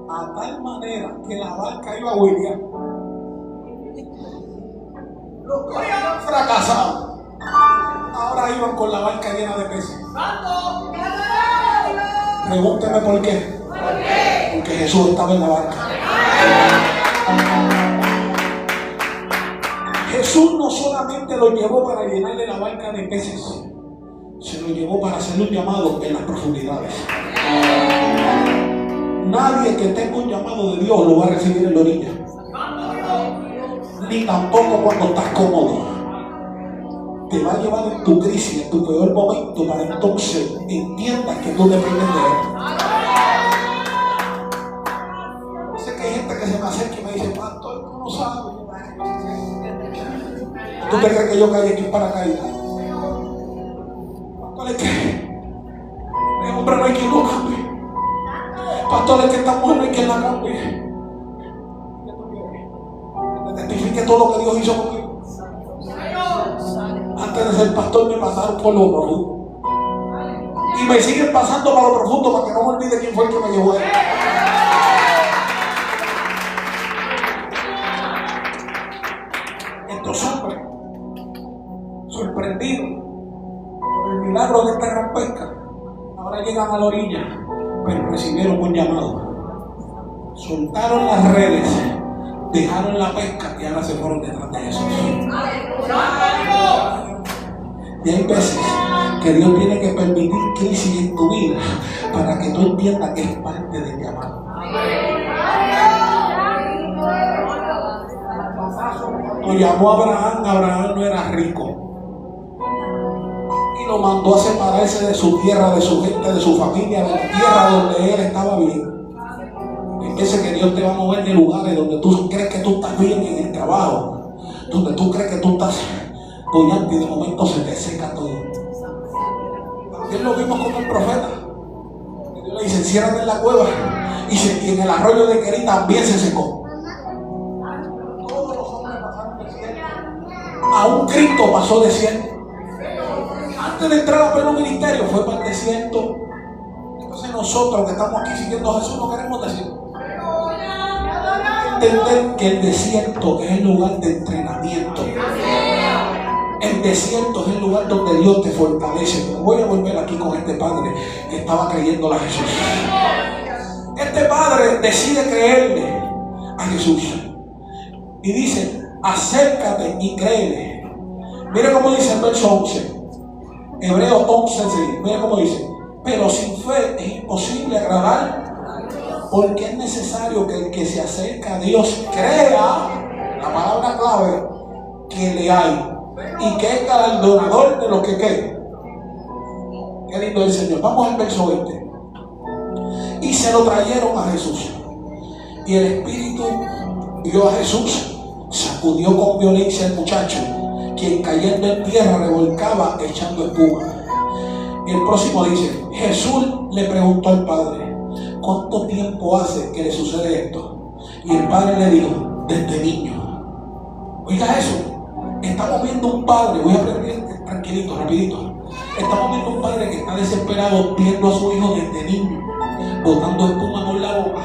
a tal manera que la barca iba a huir. Los que habían fracasado, ahora iban con la barca llena de peces. Pregúnteme por qué. Porque Jesús estaba en la barca. Jesús no solamente lo llevó para llenarle la barca de peces, se lo llevó para hacerle un llamado en las profundidades. Nadie que tenga un llamado de Dios lo va a recibir en la orilla. Ni tampoco cuando estás cómodo. Te va a llevar en tu crisis, en tu peor momento, para entonces entiendas que tú dependes de Él. Yo sé que hay gente que se me acerca y me dice, pastor, tú no sabes. ¿Tú te crees que yo caí aquí para caer? Pastor, es que el hombre no hay quien lo cambie. Pastor, es que esta mujer no hay quien la cambie. Testifique todo lo que Dios hizo conmigo. Antes de ser pastor me pasaron por lo profundo. Y me siguen pasando para lo profundo para que no me olvide quién fue el que me llevó a él. Estos hombres, sorprendidos por el milagro de esta gran pesca, ahora llegan a la orilla, pero recibieron un llamado. Soltaron las redes, dejaron la pesca y ahora se fueron detrás de Jesús. Y hay veces que Dios tiene que permitir crisis en tu vida para que tú entiendas que es parte del llamado. Cuando llamó a Abraham, Abraham no era rico. Y lo mandó a separarse de su tierra, de su gente, de su familia, de la tierra donde él estaba bien. Hay veces que Dios te va a mover de lugares donde tú crees que tú estás bien en el trabajo, donde tú crees que tú estás bollante y de momento se te seca todo. También lo vimos con el profeta. Dios le dice, enciérrate en la cueva y en el arroyo de Querí también se secó. Todos los hombres pasaron desierto. Aún Cristo pasó desierto. Antes de entrar a pleno ministerio fue para el desierto. Entonces nosotros que estamos aquí siguiendo a Jesús no queremos desierto. Entender que el desierto es el lugar de entrenamiento. El desierto es el lugar donde Dios te fortalece. Me voy a volver aquí con este padre que estaba creyendo a Jesús. Este padre decide creerle a Jesús y dice, acércate y créele. Mira cómo dice el verso 11, Hebreos 11:6. Mira cómo dice, pero sin fe es imposible agradar, porque es necesario que el que se acerca a Dios crea, la palabra clave, que le hay y que es galardonador de lo que quede. Qué lindo el Señor. Vamos al verso 20. Y se lo trajeron a Jesús, y el Espíritu vio a Jesús, sacudió con violencia al muchacho, quien cayendo en tierra revolcaba echando espuma. Y el próximo dice, Jesús le preguntó al padre, ¿cuánto tiempo hace que le sucede esto? Y el padre le dijo, desde niño. Oiga eso, Estamos viendo un padre, voy a aprender tranquilito, rapidito. Estamos viendo un padre que está desesperado viendo a su hijo desde niño, botando espuma por la boca,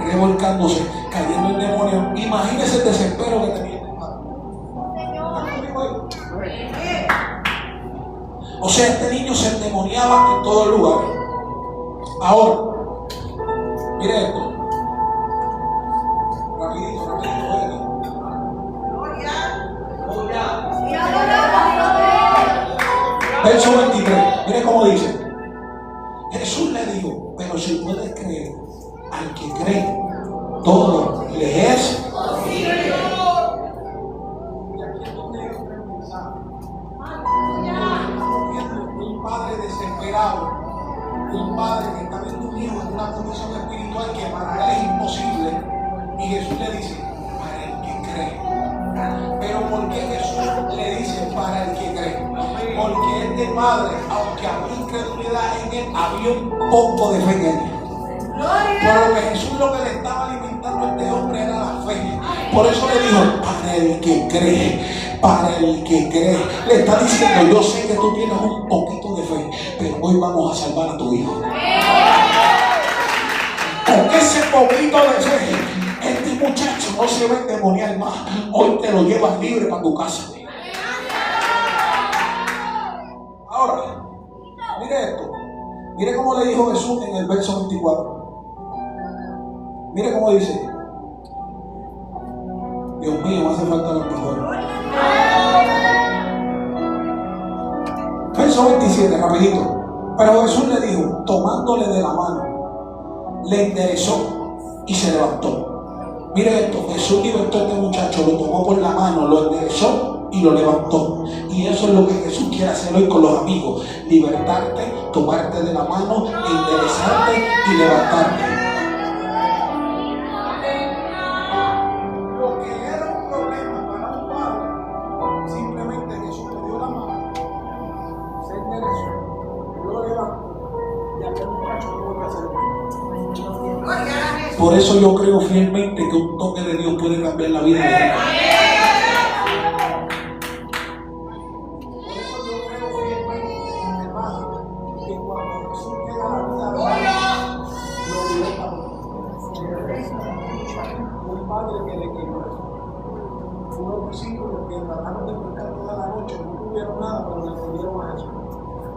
revolcándose, cayendo en demonio. Imagínese el desespero que tenía este padre. O sea, este niño se endemoniaba en todo el lugar. Ahora, mire esto. Rapidito, verso 23, mire cómo dice. Jesús le dijo, pero si puedes creer, al que cree, todo le es posible. Y aquí es donde yo quiero pensar. Estamos viendo un padre desesperado, un padre que está viendo un hijo en una condición espiritual que para él es imposible. Y Jesús le dice, para el que cree. Pero ¿por qué Jesús le dice para el que cree? Porque este padre, aunque había incredulidad en él, había un poco de fe en él. Pero que Jesús lo que le estaba alimentando a este hombre era la fe. Por eso le dijo, para el que cree, para el que cree. Le está diciendo, yo sé que tú tienes un poquito de fe, pero hoy vamos a salvar a tu hijo. Con ese poquito de fe, este muchacho no se va a endemoniar más. Hoy te lo llevas libre para tu casa. Ahora, mire esto. Mire cómo le dijo Jesús en el verso 24. Mire cómo dice. Dios mío, me hace falta lo mejor. Verso 27, rapidito. Pero Jesús le dijo, tomándole de la mano, le enderezó y se levantó. Mire esto, Jesús libertó a este muchacho, lo tomó por la mano, lo enderezó y lo levantó. Y eso es lo que Jesús quiere hacer hoy con los amigos: libertarte, tomarte de la mano, enderezarte y levantarte. Lo que era un problema para un padre, simplemente Jesús le dio la mano, se enderezó, lo levantó y aquel muchacho no vuelve a hacer nada. Por eso yo creo fielmente que un toque de Dios puede cambiar la vida de alguien. Por eso yo creo fielmente, hermano, que cuando Jesús llega a la vida de alguien, lo liberta. Un padre que le quedó eso. Unos discípulos que trataron de buscar toda la noche, no tuvieron nada, pero le pidieron a Jesús.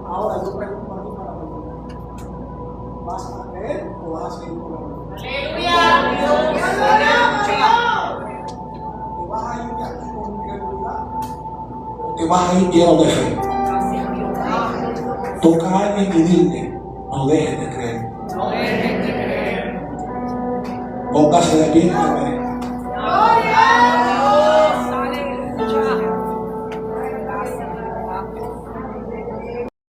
Ahora yo pregunto a ti para preguntar: ¿vas a creer o vas a seguir con la vida? ¡Aleluya! ¿Te vas a ir de aquí con incredulidad o te vas a ir lleno de fe? Toca a alguien y dile: no dejes de creer. Póngase de pie.